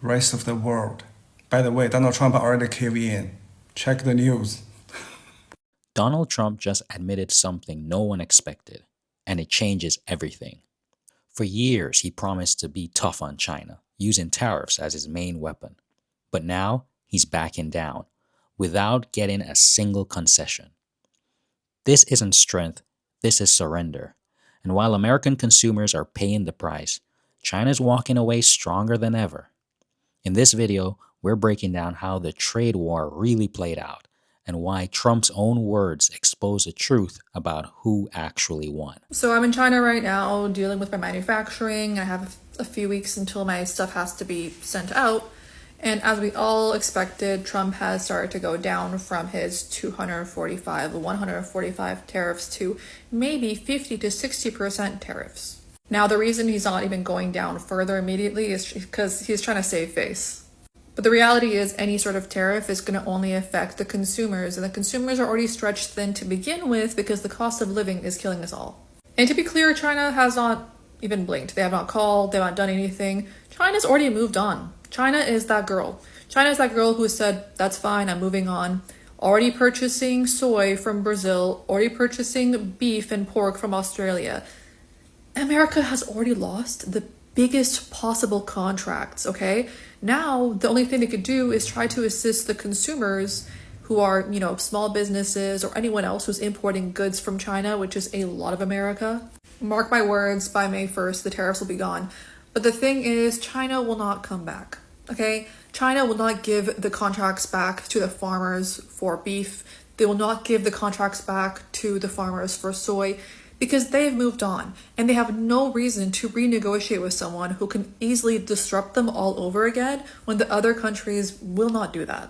rest of the world. By the way, Donald Trump already caved in. Check the news. Donald Trump just admitted something no one expected, and it changes everything. For years, he promised to be tough on China, using tariffs as his main weapon. But now, he's backing down, without getting a single concession. This isn't strength, this is surrender. And while American consumers are paying the price, China's walking away stronger than ever. In this video, we're breaking down how the trade war really played out and why Trump's own words expose the truth about who actually won. So I'm in China right now dealing with my manufacturing. I have a few weeks until my stuff has to be sent out. And as we all expected, Trump has started to go down from his 245, 145 tariffs to maybe 50 to 60% tariffs. Now, the reason he's not even going down further immediately is because he's trying to save face. But the reality is any sort of tariff is going to only affect the consumers, and the consumers are already stretched thin to begin with because the cost of living is killing us all. And to be clear, China has not even blinked. They have not called, they have not done anything. China's already moved on. China is that girl. China is that girl who said, that's fine, I'm moving on. Already purchasing soy from Brazil, already purchasing beef and pork from Australia. America has already lost the biggest possible contracts, okay? Now, the only thing they could do is try to assist the consumers who are, small businesses or anyone else who's importing goods from China, which is a lot of America. Mark my words, by May 1st, the tariffs will be gone. But the thing is, China will not come back, okay? China will not give the contracts back to the farmers for beef. They will not give the contracts back to the farmers for soy, because they've moved on and they have no reason to renegotiate with someone who can easily disrupt them all over again when the other countries will not do that.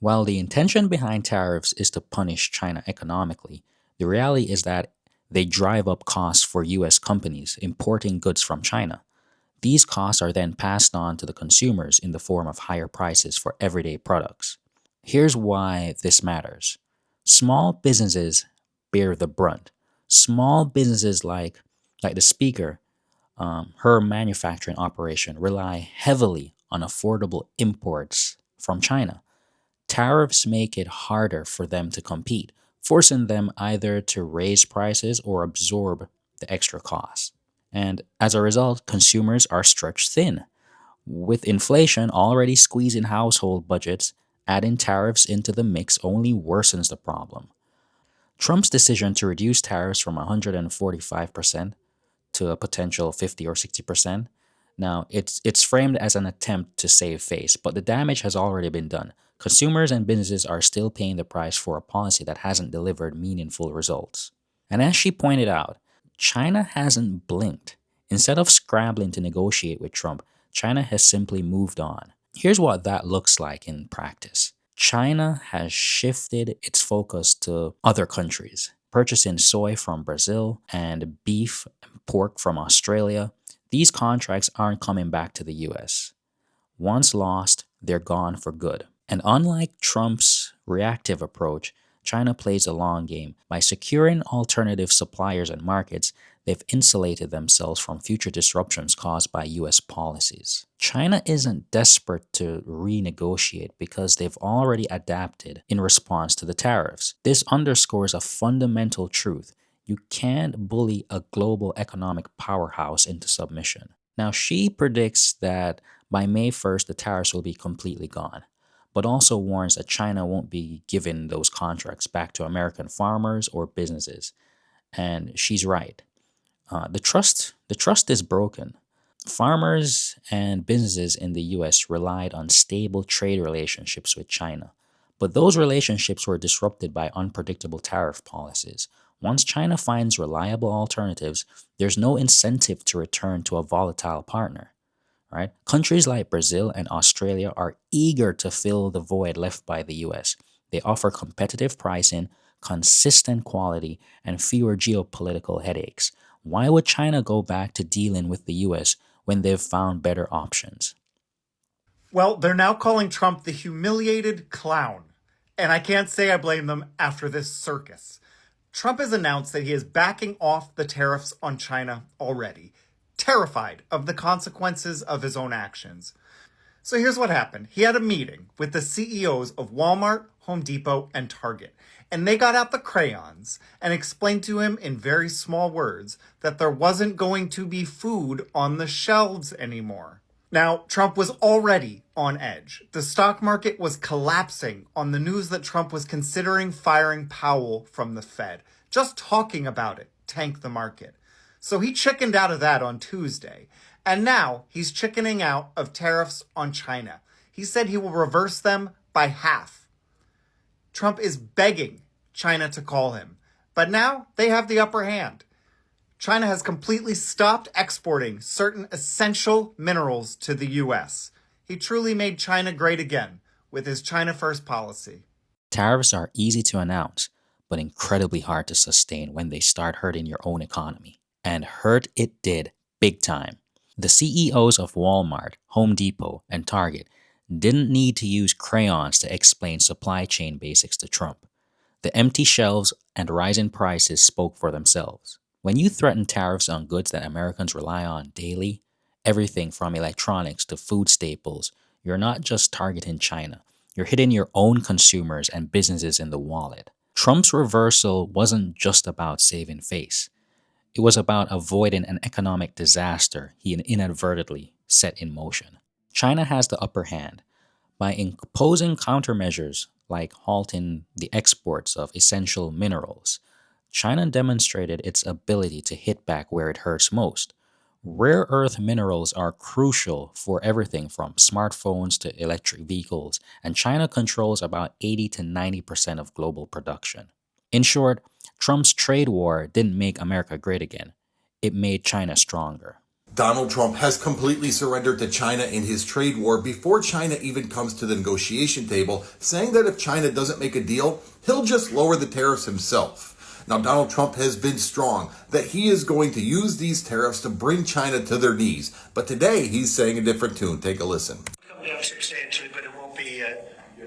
While the intention behind tariffs is to punish China economically, the reality is that they drive up costs for US companies importing goods from China. These costs are then passed on to the consumers in the form of higher prices for everyday products. Here's why this matters. Small businesses bear the brunt. Small businesses like the speaker, her manufacturing operation rely heavily on affordable imports from China. Tariffs make it harder for them to compete, forcing them either to raise prices or absorb the extra costs. And as a result, consumers are stretched thin. With inflation already squeezing household budgets, adding tariffs into the mix only worsens the problem. Trump's decision to reduce tariffs from 145% to a potential 50 or 60%. Now, it's framed as an attempt to save face, but the damage has already been done. Consumers and businesses are still paying the price for a policy that hasn't delivered meaningful results. And as she pointed out, China hasn't blinked. Instead of scrambling to negotiate with Trump, China has simply moved on. Here's what that looks like in practice. China has shifted its focus to other countries, purchasing soy from Brazil and beef and pork from Australia. These contracts aren't coming back to the US. Once lost, they're gone for good. And unlike Trump's reactive approach, China plays a long game. By securing alternative suppliers and markets, they've insulated themselves from future disruptions caused by US policies. China isn't desperate to renegotiate because they've already adapted in response to the tariffs. This underscores a fundamental truth. You can't bully a global economic powerhouse into submission. Now, she predicts that by May 1st, the tariffs will be completely gone, but also warns that China won't be giving those contracts back to American farmers or businesses. And she's right. The trust is broken. Farmers and businesses in the US relied on stable trade relationships with China, but those relationships were disrupted by unpredictable tariff policies. Once China finds reliable alternatives, there's no incentive to return to a volatile partner. Right? Countries like Brazil and Australia are eager to fill the void left by the US. They offer competitive pricing, consistent quality, and fewer geopolitical headaches. Why would China go back to dealing with the US when they've found better options? Well, they're now calling Trump the humiliated clown. And I can't say I blame them after this circus. Trump has announced that he is backing off the tariffs on China already, terrified of the consequences of his own actions. So here's what happened. He had a meeting with the CEOs of Walmart, Home Depot, and Target. And they got out the crayons and explained to him in very small words that there wasn't going to be food on the shelves anymore. Now, Trump was already on edge. The stock market was collapsing on the news that Trump was considering firing Powell from the Fed. Just talking about it tanked the market. So he chickened out of that on Tuesday. And now he's chickening out of tariffs on China. He said he will reverse them by half. Trump is begging China to call him. But now they have the upper hand. China has completely stopped exporting certain essential minerals to the US. He truly made China great again with his China First policy. Tariffs are easy to announce, but incredibly hard to sustain when they start hurting your own economy. And hurt it did, big time. The CEOs of Walmart, Home Depot, and Target didn't need to use crayons to explain supply chain basics to Trump. The empty shelves and rising prices spoke for themselves. When you threaten tariffs on goods that Americans rely on daily, everything from electronics to food staples, you're not just targeting China. You're hitting your own consumers and businesses in the wallet. Trump's reversal wasn't just about saving face. It was about avoiding an economic disaster he inadvertently set in motion. China has the upper hand. By imposing countermeasures like halting the exports of essential minerals, China demonstrated its ability to hit back where it hurts most. Rare earth minerals are crucial for everything from smartphones to electric vehicles, and China controls about 80 to 90% of global production. In short, Trump's trade war didn't make America great again. It made China stronger. Donald Trump has completely surrendered to China in his trade war before China even comes to the negotiation table, saying that if China doesn't make a deal, he'll just lower the tariffs himself. Now, Donald Trump has been strong that he is going to use these tariffs to bring China to their knees. But today, he's saying a different tune. Take a listen. Come down substantially, but it won't be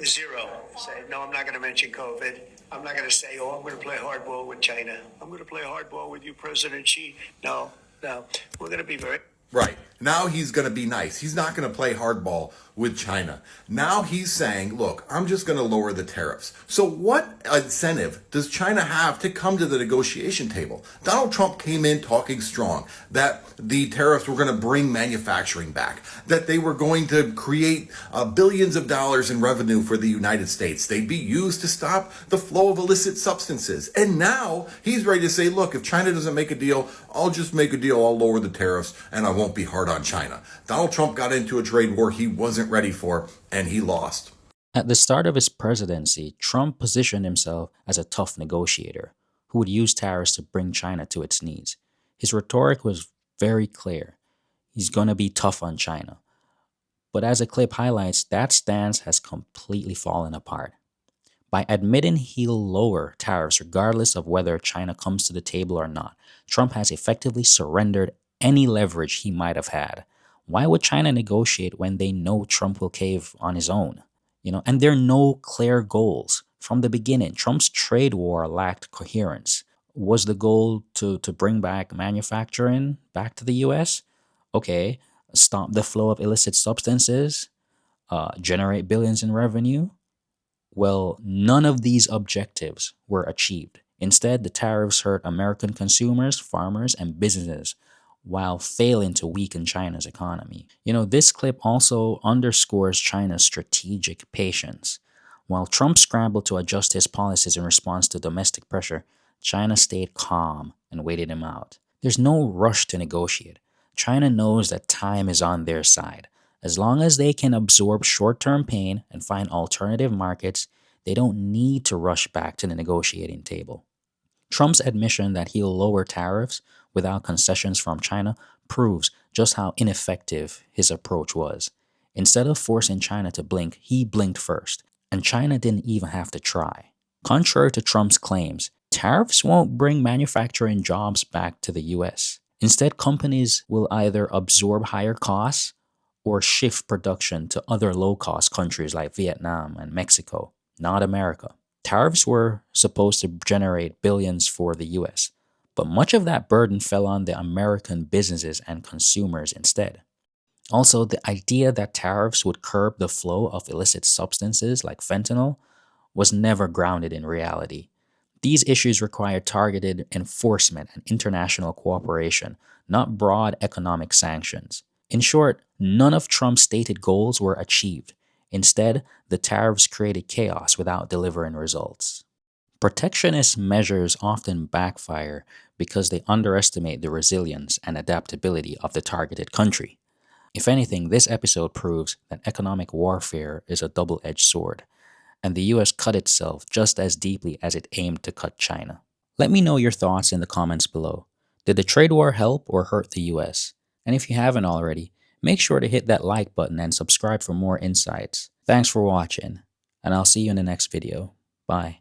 zero. Say, no, I'm not going to mention COVID. I'm not going to say, oh, I'm going to play hardball with China. I'm going to play hardball with you, President Xi. No. We're going to be very... Right. Now he's going to be nice. He's not going to play hardball with China. Now he's saying, look, I'm just going to lower the tariffs. So what incentive does China have to come to the negotiation table? Donald Trump came in talking strong that the tariffs were going to bring manufacturing back, that they were going to create billions of dollars in revenue for the United States. They'd be used to stop the flow of illicit substances. And now he's ready to say, look, if China doesn't make a deal, I'll just make a deal. I'll lower the tariffs and I won't be hard on China. Donald Trump got into a trade war he wasn't ready for, and he lost. At the start of his presidency, Trump positioned himself as a tough negotiator who would use tariffs to bring China to its knees. His rhetoric was very clear. He's going to be tough on China. But as the clip highlights, that stance has completely fallen apart. By admitting he'll lower tariffs regardless of whether China comes to the table or not, Trump has effectively surrendered any leverage he might have had. Why would China negotiate when they know Trump will cave on his own? And there are no clear goals. From the beginning, Trump's trade war lacked coherence. Was the goal to bring back manufacturing back to the US? Okay, stop the flow of illicit substances, generate billions in revenue? Well, none of these objectives were achieved. Instead, the tariffs hurt American consumers, farmers, and businesses while failing to weaken China's economy. This clip also underscores China's strategic patience. While Trump scrambled to adjust his policies in response to domestic pressure, China stayed calm and waited him out. There's no rush to negotiate. China knows that time is on their side. As long as they can absorb short-term pain and find alternative markets, they don't need to rush back to the negotiating table. Trump's admission that he'll lower tariffs without concessions from China proves just how ineffective his approach was. Instead of forcing China to blink, he blinked first, and China didn't even have to try. Contrary to Trump's claims, tariffs won't bring manufacturing jobs back to the US. Instead, companies will either absorb higher costs or shift production to other low-cost countries like Vietnam and Mexico, not America. Tariffs were supposed to generate billions for the US, but much of that burden fell on the American businesses and consumers instead. Also, the idea that tariffs would curb the flow of illicit substances like fentanyl was never grounded in reality. These issues require targeted enforcement and international cooperation, not broad economic sanctions. In short, none of Trump's stated goals were achieved. Instead, the tariffs created chaos without delivering results. Protectionist measures often backfire because they underestimate the resilience and adaptability of the targeted country. If anything, this episode proves that economic warfare is a double-edged sword, and the US cut itself just as deeply as it aimed to cut China. Let me know your thoughts in the comments below. Did the trade war help or hurt the US? And if you haven't already, make sure to hit that like button and subscribe for more insights. Thanks for watching, and I'll see you in the next video. Bye.